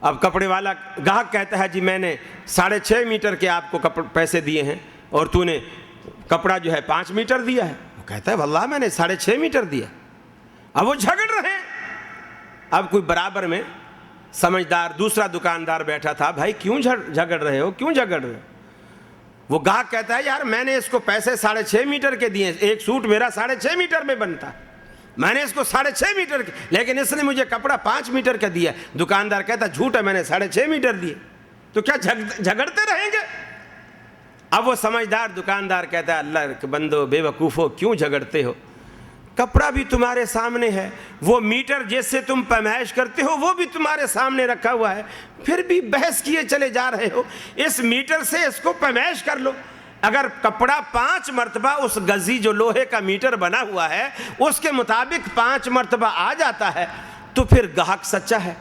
اب کپڑے والا گاہک کہتا ہے جی میں نے 6.5 میٹر کے آپ کو پیسے دیے ہیں اور تو نے کپڑا جو ہے 5 میٹر دیا ہے. وہ کہتا ہے واللہ میں نے 6.5 میٹر دیا. اب وہ جھگڑ رہے ہیں. اب کوئی برابر میں سمجھدار دوسرا دکاندار بیٹھا تھا, بھائی کیوں جھگڑ رہے ہو, کیوں جھگڑ رہے ہو؟ وہ گاہک کہتا ہے یار میں نے اس کو پیسے 6.5 میٹر کے دیے, ایک سوٹ میرا 6.5 میٹر میں بنتا ہے, میں نے اس کو 6.5 میٹر کے, لیکن اس نے مجھے کپڑا 5 میٹر کا دیا. دکاندار کہتا جھوٹ ہے, میں نے 6.5 میٹر دیے. تو کیا جھگڑتے رہیں گے؟ اب وہ سمجھدار دکاندار کہتا ہے اللہ کے بندو بے وقوفو کیوں جھگڑتے ہو, کپڑا بھی تمہارے سامنے ہے, وہ میٹر جس سے تم پیمائش کرتے ہو وہ بھی تمہارے سامنے رکھا ہوا ہے, پھر بھی بحث کیے چلے جا رہے ہو. اس میٹر سے اس کو پیمائش کر لو. اگر کپڑا 5 مرتبہ اس گزی جو لوہے کا میٹر بنا ہوا ہے اس کے مطابق 5 مرتبہ آ جاتا ہے تو پھر گاہک سچا ہے,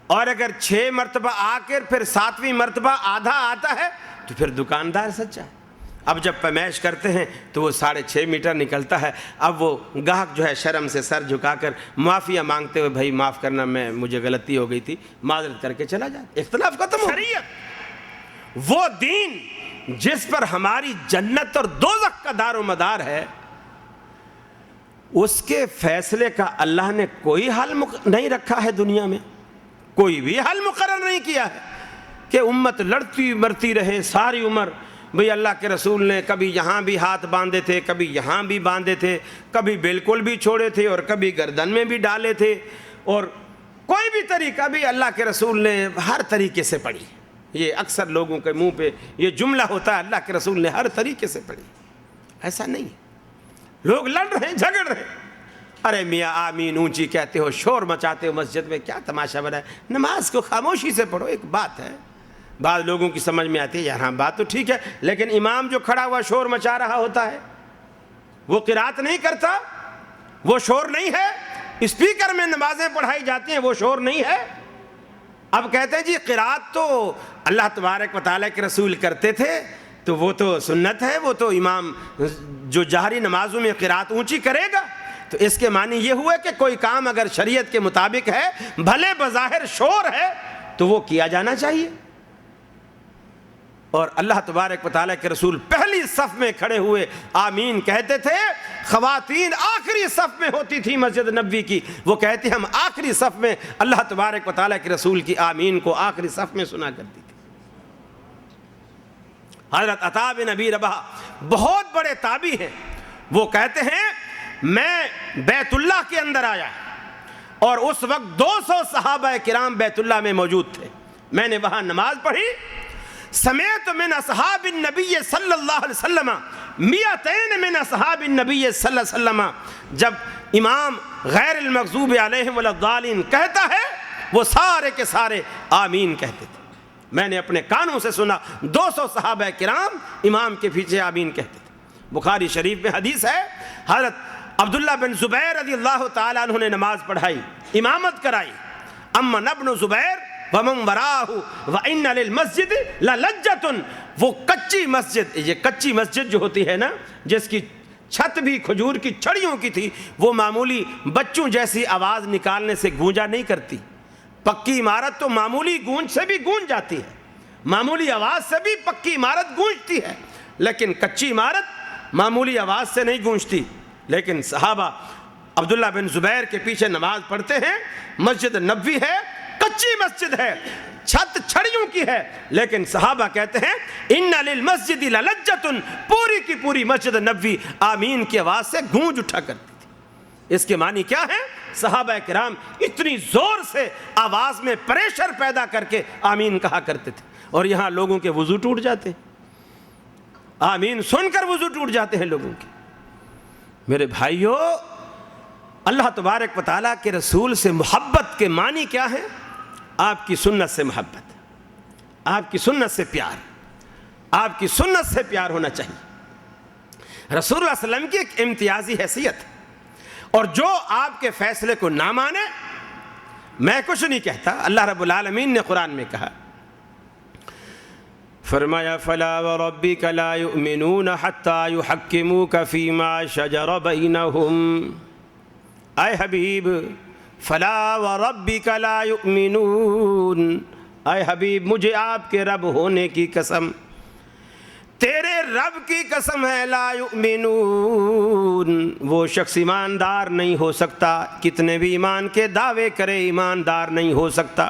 اور اگر 6 مرتبہ آ کر پھر 7ویں مرتبہ آدھا آتا ہے تو پھر دکاندار سچا ہے. اب جب پیمائش کرتے ہیں تو وہ 6.5 میٹر نکلتا ہے. اب وہ گاہک جو ہے شرم سے سر جھکا کر معافیہ مانگتے ہوئے بھائی معاف کرنا, مجھے غلطی ہو گئی تھی, معذرت کر کے چلا جاتا. اختلاف ختم ہو. شریعت وہ دین جس پر ہماری جنت اور دوزخ کا دار و مدار ہے, اس کے فیصلے کا اللہ نے کوئی حل نہیں رکھا ہے دنیا میں, کوئی بھی حل مقرر نہیں کیا ہے کہ امت لڑتی مرتی رہے ساری عمر. بھئی اللہ کے رسول نے کبھی یہاں بھی ہاتھ باندھے تھے, کبھی یہاں بھی باندھے تھے, کبھی بالکل بھی چھوڑے تھے اور کبھی گردن میں بھی ڈالے تھے, اور کوئی بھی طریقہ بھی اللہ کے رسول نے ہر طریقے سے پڑھی. یہ اکثر لوگوں کے منہ پہ یہ جملہ ہوتا ہے اللہ کے رسول نے ہر طریقے سے پڑھی. ایسا نہیں ہے. لوگ لڑ رہے ہیں, جھگڑ رہے ہیں. ارے میاں آمین اونچی کہتے ہو, شور مچاتے ہو مسجد میں, کیا تماشا بنا ہے؟ نماز کو خاموشی سے پڑھو. ایک بات ہے, بعض لوگوں کی سمجھ میں آتی ہے یار ہاں بات تو ٹھیک ہے, لیکن امام جو کھڑا ہوا شور مچا رہا ہوتا ہے وہ قرات نہیں کرتا, وہ شور نہیں ہے. اسپیکر میں نمازیں پڑھائی جاتی ہیں, وہ شور نہیں ہے. اب کہتے ہیں جی قرات تو اللہ تبارک و تعالیٰ کے رسول کرتے تھے تو وہ تو سنت ہے, وہ تو امام جو جہری نمازوں میں قرات اونچی کرے گا. تو اس کے معنی یہ ہوا کہ کوئی کام اگر شریعت کے مطابق ہے, بھلے بظاہر شور ہے, تو وہ کیا جانا چاہیے. اور اللہ تبارک و تعالیٰ کے رسول پہلی صف میں کھڑے ہوئے آمین کہتے تھے. خواتین آخری صف میں ہوتی تھی مسجد نبوی کی, وہ کہتے ہم آخری صف میں اللہ تبارک و تعالیٰ کے رسول کی آمین کو آخری صف میں سنا کرتی تھی. حضرت عطا بن ابی رباح بہت بڑے تابعی ہیں, وہ کہتے ہیں میں بیت اللہ کے اندر آیا اور اس وقت 200 صحابہ کرام بیت اللہ میں موجود تھے. میں نے وہاں نماز پڑھی. سمیت من اصحاب النبی صلی اللہ علیہ وسلم 200 من اصحاب النبی صلی اللہ علیہ وسلم. جب امام غیر المغضوب علیہم ولا الضالین کہتا ہے وہ سارے کے سارے آمین کہتے تھے. میں نے اپنے کانوں سے سنا 200 صحابہ کرام امام کے پیچھے آمین کہتے تھے. بخاری شریف میں حدیث ہے, حضرت عبداللہ بن زبیر رضی اللہ تعالیٰ عنہ نے نماز پڑھائی, امامت کرائی. امن ابن زبیر ومن وراہ وان للمسجد للجۃ. وہ کچی مسجد, یہ کچی مسجد جو ہوتی ہے نا, جس کی چھت بھی کھجور کی چھڑیوں کی تھی, وہ معمولی بچوں جیسی آواز نکالنے سے گونجا نہیں کرتی. پکی عمارت تو معمولی گونج سے بھی گونج جاتی ہے, معمولی آواز سے بھی پکی عمارت گونجتی ہے, لیکن کچی عمارت معمولی آواز سے نہیں گونجتی. لیکن صحابہ عبداللہ بن زبیر کے پیچھے نماز پڑھتے ہیں. مسجد نبوی ہے, کچی مسجد ہے, چھت چھڑیوں کی ہے, لیکن صحابہ کہتے ہیں ان للمسجد للجۃ. پوری کی پوری مسجد نبوی آمین کی آواز سے گونج اٹھا کرتی تھی. اس کے معنی کیا ہے؟ صحابہ کرام اتنی زور سے آواز میں پریشر پیدا کر کے آمین کہا کرتے تھے. اور یہاں لوگوں کے وضو ٹوٹ جاتے ہیں, آمین سن کر وضو ٹوٹ جاتے ہیں لوگوں کے. میرے بھائیو, اللہ تبارک و تعالیٰ کے رسول سے محبت کے معنی کیا ہے؟ آپ کی سنت سے محبت, آپ کی سنت سے پیار, آپ کی سنت سے پیار ہونا چاہیے. رسول اللہ صلی اللہ علیہ وسلم کی ایک امتیازی حیثیت, اور جو آپ کے فیصلے کو نہ مانے, میں کچھ نہیں کہتا, اللہ رب العالمین نے قرآن میں کہا, فرمایا فلا وربک لا یؤمنون حتی یحکموک فیما شجر بینہم. اے حبیب, فلا وربک لا یؤمنون, اے حبیب مجھے آپ کے رب ہونے کی قسم، تیرے رب کی قسم ہے، لا یؤمنون، وہ شخص ایماندار نہیں ہو سکتا، کتنے بھی ایمان کے دعوے کرے ایماندار نہیں ہو سکتا،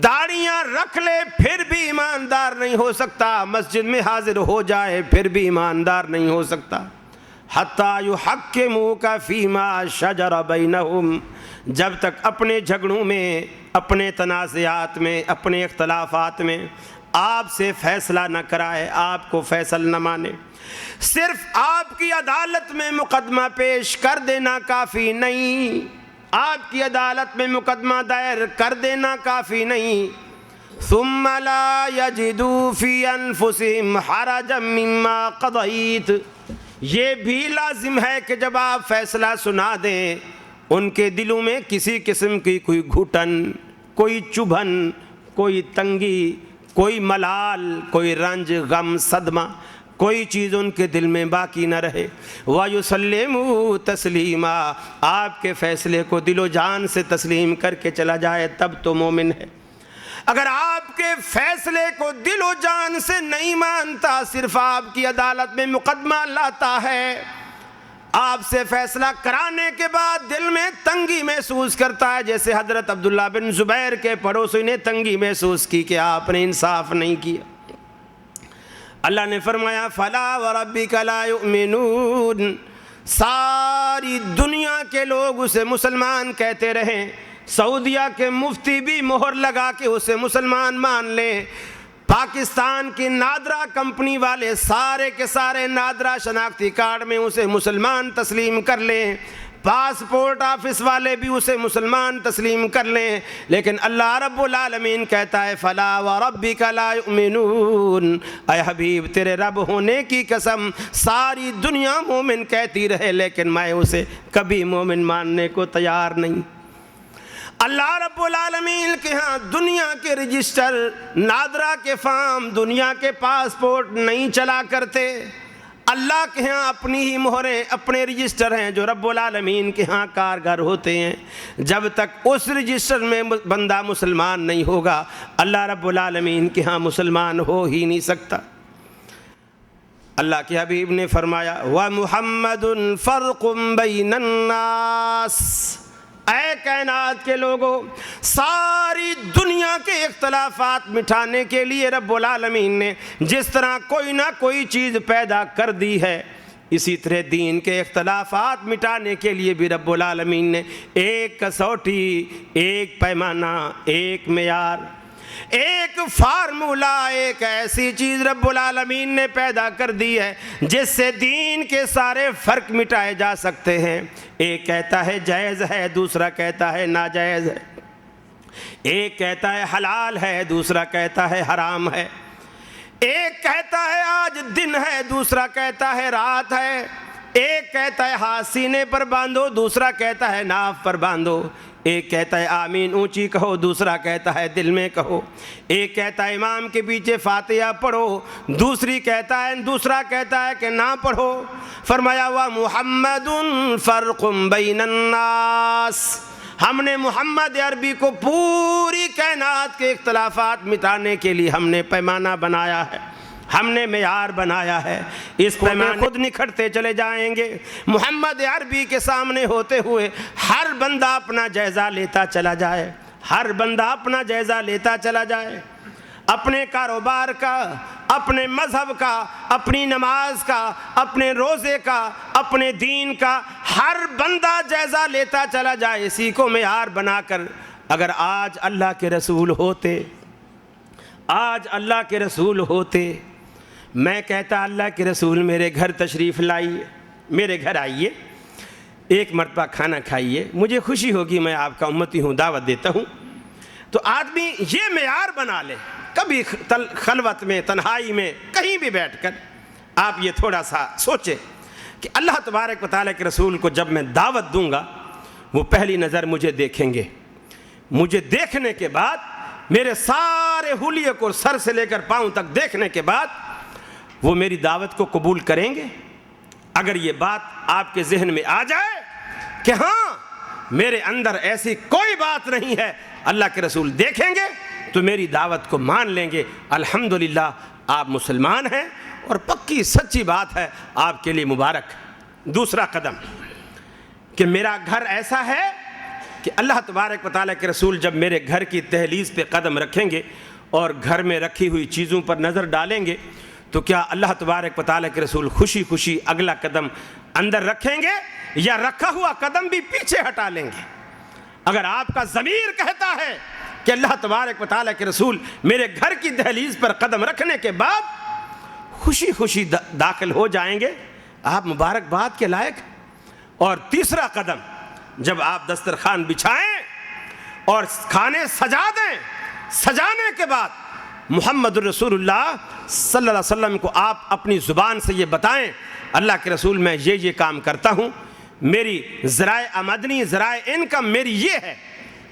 داڑیاں رکھ لے پھر بھی ایماندار نہیں ہو سکتا، مسجد میں حاضر ہو جائے پھر بھی ایماندار نہیں ہو سکتا، حتیٰ یحکموک فیما شجر بینہم، جب تک اپنے جھگڑوں میں، اپنے تنازعات میں، اپنے اختلافات میں آپ سے فیصلہ نہ کرائے، آپ کو فیصل نہ مانے۔ صرف آپ کی عدالت میں مقدمہ پیش کر دینا کافی نہیں، آپ کی عدالت میں مقدمہ دائر کر دینا کافی نہیں، ثم لا یجدوا فی انفسہم حرجا مما قضیت، یہ بھی لازم ہے کہ جب آپ فیصلہ سنا دیں ان کے دلوں میں کسی قسم کی کوئی گھٹن، کوئی چبھن، کوئی تنگی، کوئی ملال، کوئی رنج، غم، صدمہ، کوئی چیز ان کے دل میں باقی نہ رہے۔ وَيُسَلِّمُوا تَسْلِيمًا، آپ کے فیصلے کو دل و جان سے تسلیم کر کے چلا جائے تب تو مومن ہے۔ اگر آپ کے فیصلے کو دل و جان سے نہیں مانتا، صرف آپ کی عدالت میں مقدمہ لاتا ہے، آپ سے فیصلہ کرانے کے بعد دل میں تنگی محسوس کرتا ہے، جیسے حضرت عبداللہ بن زبیر کے پڑوسی نے تنگی محسوس کی کہ آپ نے انصاف نہیں کیا، اللہ نے فرمایا فَلَا وَرَبِّكَ لَا يُؤْمِنُونَ، ساری دنیا کے لوگ اسے مسلمان کہتے رہیں، سعودیہ کے مفتی بھی مہر لگا کے اسے مسلمان مان لیں، پاکستان کی نادرا کمپنی والے سارے کے سارے نادرا شناختی کارڈ میں اسے مسلمان تسلیم کر لیں، پاسپورٹ آفس والے بھی اسے مسلمان تسلیم کر لیں، لیکن اللہ رب العالمین کہتا ہے فَلَا وَرَبِّكَ لَا يُؤْمِنُونَ، اے حبیب تیرے رب ہونے کی قسم ساری دنیا مومن کہتی رہے لیکن میں اسے کبھی مومن ماننے کو تیار نہیں۔ اللہ رب العالمین کے ہاں دنیا کے رجسٹر، نادرا کے فارم، دنیا کے پاسپورٹ نہیں چلا کرتے، اللہ کے ہاں اپنی ہی مہریں، اپنے رجسٹر ہیں جو رب العالمین کے ہاں کارگر ہوتے ہیں۔ جب تک اس رجسٹر میں بندہ مسلمان نہیں ہوگا اللہ رب العالمین کے ہاں مسلمان ہو ہی نہیں سکتا۔ اللہ کے حبیب نے فرمایا وَمُحَمَّدٌ فَرْقٌ بَيْنَ النَّاسِ، اے کائنات کے لوگوں، ساری دنیا کے اختلافات مٹانے کے لیے رب العالمین نے جس طرح کوئی نہ کوئی چیز پیدا کر دی ہے، اسی طرح دین کے اختلافات مٹانے کے لیے بھی رب العالمین نے ایک کسوٹی، ایک پیمانہ، ایک معیار، ایک فارمولہ، ایک ایسی چیز رب العالمین نے پیدا کر دی ہے جس سے دین کے سارے فرق مٹائے جا سکتے ہیں۔ ایک کہتا ہے جائز ہے، دوسرا کہتا ہے ناجائز ہے، ایک کہتا ہے حلال ہے، دوسرا کہتا ہے حرام ہے، ایک کہتا ہے آج دن ہے، دوسرا کہتا ہے رات ہے، ایک کہتا ہے ہاتھ سینے پر باندھو، دوسرا کہتا ہے ناف پر باندھو، ایک کہتا ہے آمین اونچی کہو، دوسرا کہتا ہے دل میں کہو، ایک کہتا ہے امام کے پیچھے فاتحہ پڑھو، دوسرا کہتا ہے کہ نہ پڑھو۔ فرمایا وَمُحَمَّدٌ فَرْقٌ بَيْنَ النَّاسِ، ہم نے محمد عربی کو پوری کائنات کے اختلافات مٹانے کے لیے ہم نے پیمانہ بنایا ہے، ہم نے معیار بنایا ہے، اس پیمانے خود نکھٹتے چلے جائیں گے۔ محمد عربی کے سامنے ہوتے ہوئے ہر بندہ اپنا جائزہ لیتا چلا جائے، ہر بندہ اپنا جائزہ لیتا چلا جائے، اپنے کاروبار کا، اپنے مذہب کا، اپنی نماز کا، اپنے روزے کا، اپنے دین کا، ہر بندہ جائزہ لیتا چلا جائے، اسی کو معیار بنا کر اگر آج اللہ کے رسول ہوتے، آج اللہ کے رسول ہوتے، میں کہتا اللہ کے رسول میرے گھر تشریف لائیے، میرے گھر آئیے، ایک مرتبہ کھانا کھائیے، مجھے خوشی ہوگی، میں آپ کا امتی ہوں، دعوت دیتا ہوں، تو آدمی یہ معیار بنا لے، کبھی خلوت میں، تنہائی میں، کہیں بھی بیٹھ کر آپ یہ تھوڑا سا سوچیں کہ اللہ تبارک و تعالیٰ کے رسول کو جب میں دعوت دوں گا وہ پہلی نظر مجھے دیکھیں گے، مجھے دیکھنے کے بعد میرے سارے حلیے کو سر سے لے کر پاؤں تک دیکھنے کے بعد وہ میری دعوت کو قبول کریں گے۔ اگر یہ بات آپ کے ذہن میں آ جائے کہ ہاں میرے اندر ایسی کوئی بات نہیں ہے، اللہ کے رسول دیکھیں گے تو میری دعوت کو مان لیں گے۔ الحمدللہ آپ مسلمان ہیں اور پکی سچی بات ہے، آپ کے لیے مبارک۔ دوسرا قدم کہ میرا گھر ایسا ہے کہ اللہ تبارک و تعالیٰ کے رسول جب میرے گھر کی دہلیز پہ قدم رکھیں گے اور گھر میں رکھی ہوئی چیزوں پر نظر ڈالیں گے تو کیا اللہ تبارک و تعالیٰ کے رسول خوشی خوشی اگلا قدم اندر رکھیں گے یا رکھا ہوا قدم بھی پیچھے ہٹا لیں گے؟ اگر آپ کا ضمیر کہتا ہے کہ اللہ تبارک و تعالیٰ کے رسول میرے گھر کی دہلیز پر قدم رکھنے کے بعد خوشی خوشی داخل ہو جائیں گے، آپ مبارکباد کے لائق۔ اور تیسرا قدم، جب آپ دسترخوان بچھائیں اور کھانے سجا دیں، سجانے کے بعد محمد الرسول اللہ صلی اللہ علیہ وسلم کو آپ اپنی زبان سے یہ بتائیں، اللہ کے رسول میں یہ کام کرتا ہوں، میری ذرائع آمدنی ذرائع انکم میری یہ ہے،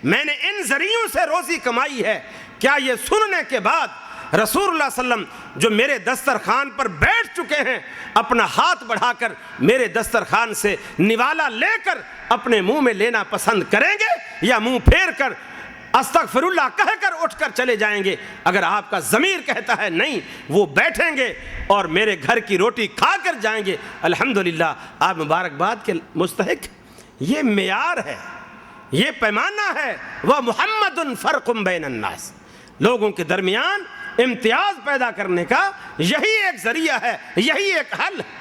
میں نے ان ذریعوں سے روزی کمائی ہے۔ کیا یہ سننے کے بعد رسول اللہ صلی اللہ علیہ وسلم جو میرے دسترخوان پر بیٹھ چکے ہیں اپنا ہاتھ بڑھا کر میرے دسترخوان سے نوالا لے کر اپنے منہ میں لینا پسند کریں گے یا منہ پھیر کر استغفر اللہ کہہ کر اٹھ کر چلے جائیں گے؟ اگر آپ کا ضمیر کہتا ہے نہیں، وہ بیٹھیں گے اور میرے گھر کی روٹی کھا کر جائیں گے، الحمدللہ آپ مبارکباد کے مستحق۔ یہ معیار ہے، یہ پیمانہ ہے۔ وہ محمد فرق بین الناس، لوگوں کے درمیان امتیاز پیدا کرنے کا یہی ایک ذریعہ ہے، یہی ایک حل ہے۔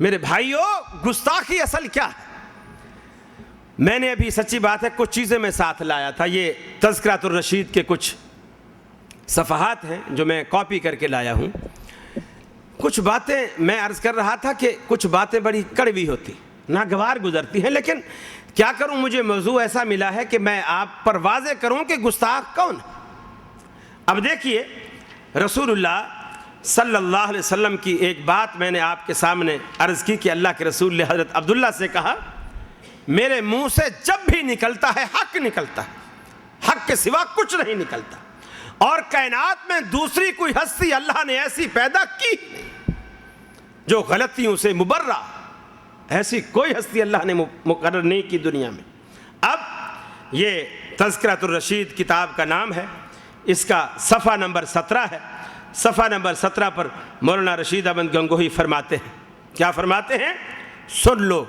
میرے بھائیوں، گستاخی اصل کیا ہے؟ میں نے ابھی سچی بات ہے کچھ چیزیں میں ساتھ لایا تھا، یہ تذکرۃ الرشید کے کچھ صفحات ہیں جو میں کاپی کر کے لایا ہوں۔ کچھ باتیں میں عرض کر رہا تھا کہ کچھ باتیں بڑی کڑوی ہوتی، ناگوار گزرتی ہیں، لیکن کیا کروں، مجھے موضوع ایسا ملا ہے کہ میں آپ پر واضح کروں کہ گستاخ کون ہے۔ اب دیکھیے، رسول اللہ صلی اللہ علیہ وسلم کی ایک بات میں نے آپ کے سامنے عرض کی کہ اللہ کے رسول نے حضرت عبداللہ سے کہا، میرے منہ سے جب بھی نکلتا ہے حق نکلتا ہے، حق کے سوا کچھ نہیں نکلتا، اور کائنات میں دوسری کوئی ہستی اللہ نے ایسی پیدا کی نہیں جو غلطیوں سے مبرہ، ایسی کوئی ہستی اللہ نے مقرر نہیں کی دنیا میں۔ اب یہ تذکرۃ الرشید کتاب کا نام ہے، اس کا صفحہ نمبر 17 ہے۔ صفحہ نمبر 17 پر مولانا رشید احمد گنگوہی فرماتے ہیں، کیا فرماتے ہیں؟ سن لو،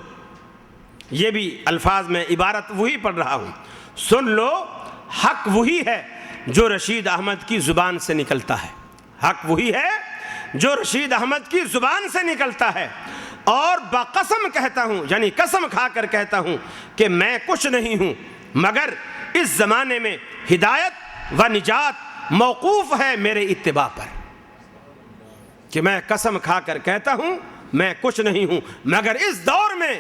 یہ بھی الفاظ میں عبارت وہی پڑھ رہا ہوں، سن لو، حق وہی ہے جو رشید احمد کی زبان سے نکلتا ہے، حق وہی ہے جو رشید احمد کی زبان سے نکلتا ہے، اور بقسم کہتا ہوں، یعنی قسم کھا کر کہتا ہوں کہ میں کچھ نہیں ہوں مگر اس زمانے میں ہدایت و نجات موقوف ہے میرے اتباع پر، کہ میں قسم کھا کر کہتا ہوں میں کچھ نہیں ہوں مگر اس دور میں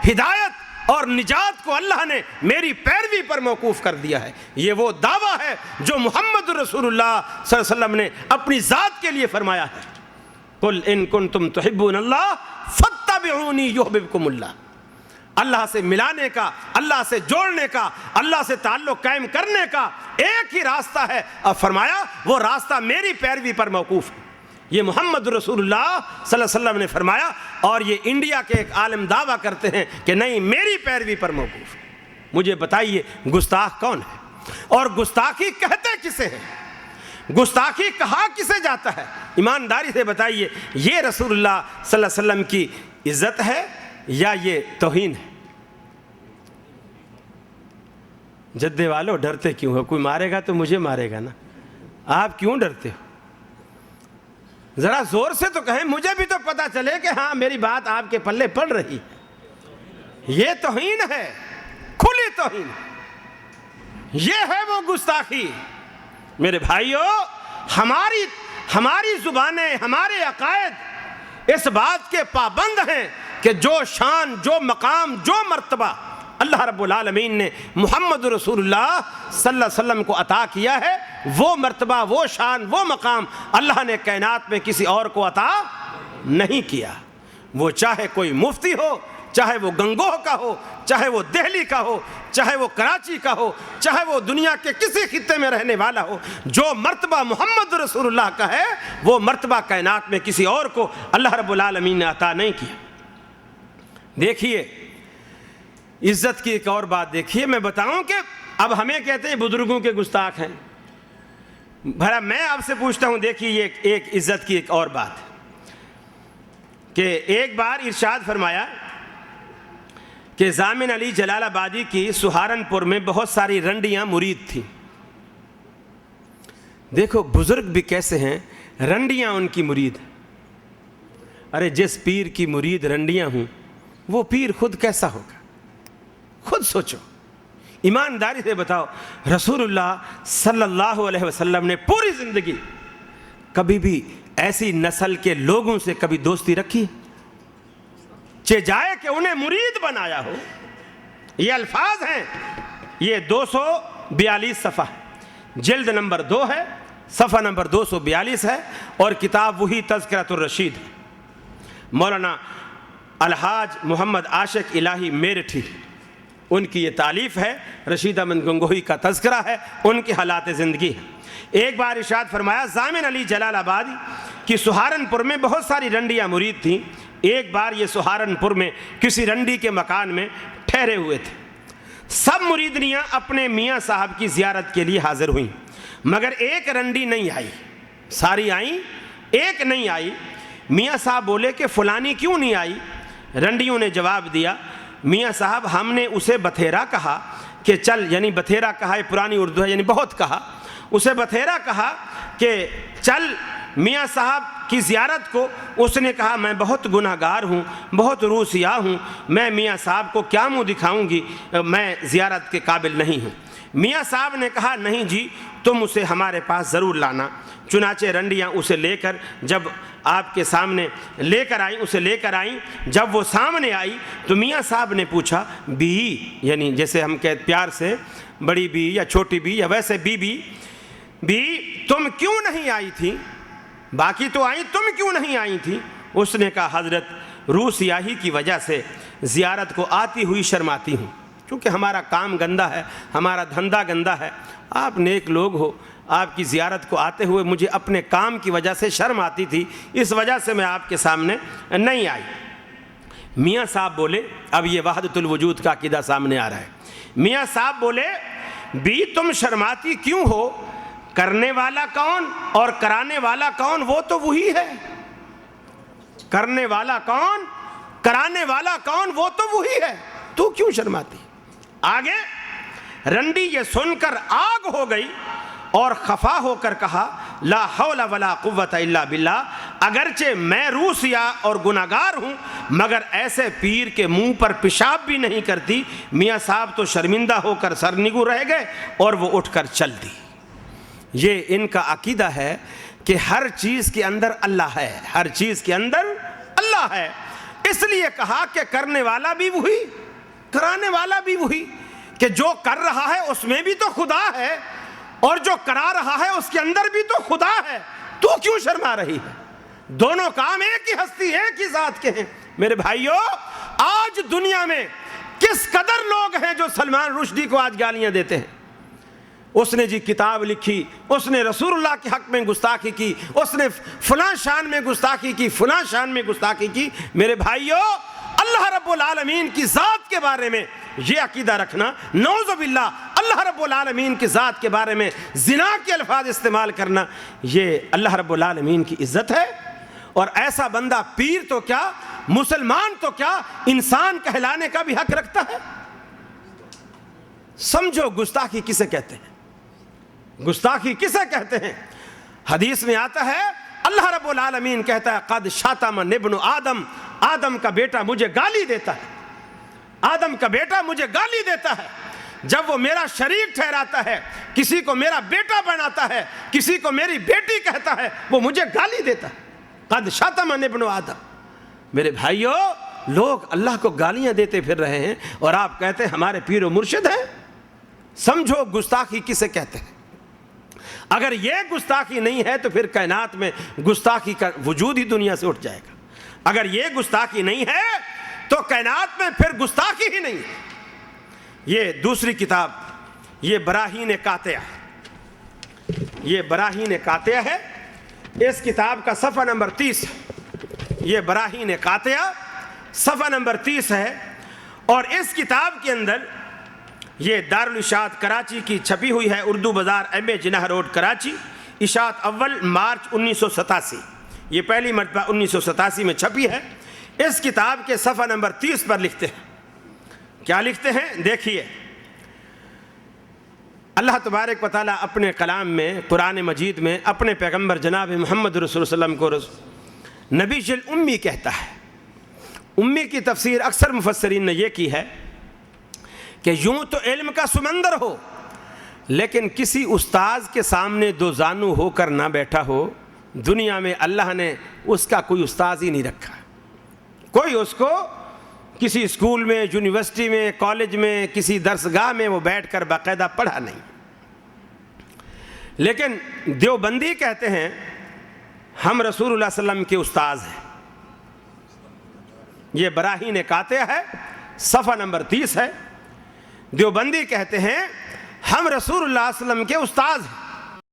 ہدایت اور نجات کو اللہ نے میری پیروی پر موقوف کر دیا ہے۔ یہ وہ دعویٰ ہے جو محمد رسول اللہ صلی اللہ علیہ وسلم نے اپنی ذات کے لیے فرمایا ہے، قل ان کنتم تحبون اللہ فاتبعونی یحببکم اللہ۔ اللہ سے ملانے کا، اللہ سے جوڑنے کا، اللہ سے تعلق قائم کرنے کا ایک ہی راستہ ہے، اور فرمایا وہ راستہ میری پیروی پر موقوف ہے۔ یہ محمد رسول اللہ صلی اللہ علیہ وسلم نے فرمایا، اور یہ انڈیا کے ایک عالم دعویٰ کرتے ہیں کہ نہیں، میری پیروی پر موقوف ہے۔ مجھے بتائیے گستاخ کون ہے، اور گستاخی کہتے کسے ہیں، گستاخی کہا کسے جاتا ہے؟ ایمانداری سے بتائیے، یہ رسول اللہ صلی اللہ علیہ وسلم کی عزت ہے یا یہ توہین ہے؟ جدے والو ڈرتے کیوں ہو؟ کوئی مارے گا تو مجھے مارے گا نا، آپ کیوں ڈرتے ہو؟ ذرا زور سے تو کہیں، مجھے بھی تو پتا چلے کہ ہاں میری بات آپ کے پلے پڑ رہی ہے۔ یہ توہین ہے، کھلی توہین، یہ ہے وہ گستاخی۔ میرے بھائیو، ہماری زبانیں، ہمارے عقائد اس بات کے پابند ہیں کہ جو شان، جو مقام، جو مرتبہ اللہ رب العالمین نے محمد رسول اللہ صلی اللہ علیہ وسلم کو عطا کیا ہے، وہ مرتبہ، وہ شان، وہ مقام اللہ نے کائنات میں کسی اور کو عطا نہیں کیا۔ وہ چاہے کوئی مفتی ہو، چاہے وہ گنگوہ کا ہو، چاہے وہ دہلی کا ہو، چاہے وہ کراچی کا ہو، چاہے وہ دنیا کے کسی خطے میں رہنے والا ہو، جو مرتبہ محمد رسول اللہ کا ہے وہ مرتبہ کائنات میں کسی اور کو اللہ رب العالمین نے عطا نہیں کیا۔ دیکھیے عزت کی ایک اور بات دیکھیے، میں بتاؤں کہ اب ہمیں کہتے ہیں بزرگوں کے گستاخ ہیں، بھلا میں آپ سے پوچھتا ہوں، دیکھیے یہ ایک عزت کی ایک اور بات کہ ایک بار ارشاد فرمایا کہ ضامن علی جلال آبادی کی سہارنپور میں بہت ساری رنڈیاں مرید تھیں۔ دیکھو بزرگ بھی کیسے ہیں، رنڈیاں ان کی مرید۔ ارے جس پیر کی مرید رنڈیاں ہوں وہ پیر خود کیسا ہوگا؟ خود سوچو، ایمانداری سے بتاؤ، رسول اللہ صلی اللہ علیہ وسلم نے پوری زندگی کبھی بھی ایسی نسل کے لوگوں سے کبھی دوستی رکھی؟ چہ جائے کہ انہیں مرید بنایا ہو۔ یہ الفاظ ہیں، یہ 242 صفحہ، جلد نمبر 2 ہے، صفحہ نمبر 242 ہے، اور کتاب وہی تذکرۃ الرشید ہے۔ مولانا الحاج محمد عاشق الہی میرٹھی، ان کی یہ تالیف ہے، رشید احمد گنگوہی کا تذکرہ ہے، ان کی حالات زندگی ہے۔ ایک بار ارشاد فرمایا ضامن علی جلال آبادی کی سہارنپور میں بہت ساری رنڈیاں مرید تھیں۔ ایک بار یہ سہارنپور میں کسی رنڈی کے مکان میں ٹھہرے ہوئے تھے۔ سب مریدنیاں اپنے میاں صاحب کی زیارت کے لیے حاضر ہوئیں، مگر ایک رنڈی نہیں آئی۔ ساری آئیں، ایک نہیں آئی۔ میاں صاحب بولے کہ فلانی کیوں نہیں آئی؟ رنڈیوں نے جواب دیا، میاں صاحب ہم نے اسے بتھیرا کہا کہ چل، یعنی بتھیرا کہا ہے پرانی اردو ہے، یعنی بہت کہا، اسے بتھیرا کہا کہ چل میاں صاحب کی زیارت کو۔ اس نے کہا میں بہت گناہ گار ہوں، بہت روح سیاہ ہوں، میں میاں صاحب کو کیا منہ دکھاؤں گی، میں زیارت کے قابل نہیں ہوں۔ میاں صاحب نے کہا نہیں جی، تم اسے ہمارے پاس ضرور لانا۔ چنانچہ رنڈیاں اسے لے کر جب آپ کے سامنے لے کر آئیں، اسے لے کر آئیں۔ جب وہ سامنے آئی تو میاں صاحب نے پوچھا، بی، یعنی جیسے ہم کہتے پیار سے بڑی بی یا چھوٹی بی یا ویسے بی تم کیوں نہیں آئی تھی؟ باقی تو آئیں، تم کیوں نہیں آئی تھی؟ اس نے کہا حضرت روح سیاہی کی وجہ سے زیارت کو آتی ہوئی شرماتی ہوں، کیونکہ ہمارا کام گندا ہے، ہمارا دھندا گندا ہے۔ آپ نیک لوگ ہو، آپ کی زیارت کو آتے ہوئے مجھے اپنے کام کی وجہ سے شرم آتی تھی، اس وجہ سے میں آپ کے سامنے نہیں آئی۔ میاں صاحب بولے، اب یہ وحدت الوجود کا عقیدہ سامنے آ رہا ہے۔ میاں صاحب بولے، بی تم شرماتی کیوں ہو؟ کرنے والا کون اور کرانے والا کون؟ وہ تو وہی ہے۔ کرنے والا کون، کرانے والا کون؟ وہ تو وہی ہے، تو کیوں شرماتی؟ آگے رنڈی یہ سن کر آگ ہو گئی اور خفا ہو کر کہا، لا حول ولا قوت الا باللہ، اگرچہ میں روح سیاہ اور گناہگار ہوں مگر ایسے پیر کے منہ پر پیشاب بھی نہیں کرتی۔ میاں صاحب تو شرمندہ ہو کر سرنگو رہ گئے اور وہ اٹھ کر چل دی۔ یہ ان کا عقیدہ ہے کہ ہر چیز کے اندر اللہ ہے، ہر چیز کے اندر اللہ ہے۔ اس لیے کہا کہ کرنے والا بھی وہی، کرانے والا بھی وہی، کہ جو کر رہا ہے اس میں بھی تو خدا ہے اور جو کرا رہا ہے اس کے اندر بھی تو خدا ہے، تو کیوں شرما رہی ہے؟ دونوں کام ایک ہی ہستی، ایک ہی ذات کے ہیں۔ میرے بھائیو، آج دنیا میں کس قدر لوگ ہیں جو سلمان رشدی کو آج گالیاں دیتے ہیں۔ اس نے جی کتاب لکھی، اس نے رسول اللہ کے حق میں گستاخی کی، اس نے فلاں شان میں گستاخی کی، فلاں شان میں گستاخی کی۔ میرے بھائیو، اللہ رب العالمین کی ذات کے بارے میں یہ عقیدہ رکھنا، نعوذ باللہ اللہ رب العالمین کی ذات کے بارے میں زنا کے الفاظ استعمال کرنا، یہ اللہ رب العالمین کی عزت ہے۔ اور ایسا بندہ پیر تو کیا، مسلمان تو کیا، انسان کہلانے کا بھی حق رکھتا ہے۔ سمجھو گستاخی کسے کہتے ہیں، گستاخی کسے کہتے ہیں؟ حدیث میں آتا ہے، اللہ رب العالمین کہتا ہے، قد شاتم ابن آدم، آدم کا بیٹا مجھے گالی دیتا ہے، آدم کا بیٹا مجھے گالی دیتا ہے۔ جب وہ میرا شریک ٹھہراتا ہے، کسی کو میرا بیٹا بناتا ہے، کسی کو میری بیٹی کہتا ہے، وہ مجھے گالی دیتا ہے۔ قد شاتم ابن آدم۔ میرے بھائیو، لوگ اللہ کو گالیاں دیتے پھر رہے ہیں اور آپ کہتے ہیں ہمارے پیر و مرشد ہیں۔ سمجھو گستاخی کسے کہتے ہیں۔ اگر یہ گستاخی نہیں ہے تو پھر کائنات میں گستاخی کا وجود ہی دنیا سے اٹھ جائے گا۔ اگر یہ گستاخی نہیں ہے تو کائنات میں پھر گستاخی ہی نہیں ہے۔ یہ دوسری کتاب، یہ براہین قاطعہ، یہ براہین قاطعہ ہے، اس کتاب کا صفحہ نمبر 30، یہ براہین قاطعہ صفحہ نمبر 30 ہے۔ اور اس کتاب کے اندر یہ دارالارشاد کراچی کی چھپی ہوئی ہے، اردو بازار، ایم اے جناح روڈ کراچی۔ اشاعت اول مارچ 1987، یہ پہلی مرتبہ 1987 میں چھپی ہے۔ اس کتاب کے صفحہ نمبر 30 پر لکھتے ہیں، کیا لکھتے ہیں دیکھیے۔ اللہ تبارک و تعالیٰ اپنے کلام میں، قرآن مجید میں، اپنے پیغمبر جناب محمد رسول اللہ علیہ وسلم کو نبی الامی کہتا ہے۔ امی کی تفسیر اکثر مفسرین نے یہ کی ہے کہ یوں تو علم کا سمندر ہو، لیکن کسی استاذ کے سامنے دو زانو ہو کر نہ بیٹھا ہو۔ دنیا میں اللہ نے اس کا کوئی استاذ ہی نہیں رکھا، کوئی اس کو کسی اسکول میں، یونیورسٹی میں، کالج میں، کسی درسگاہ میں وہ بیٹھ کر باقاعدہ پڑھا نہیں۔ لیکن دیوبندی کہتے ہیں ہم رسول اللہ صلی اللہ علیہ وسلم کے استاذ ہیں۔ یہ براہین قاطع ہے، صفحہ نمبر 30 ہے۔ دیوبندی کہتے ہیں ہم رسول اللہ صلی اللہ علیہ وسلم کے استاذ ہیں۔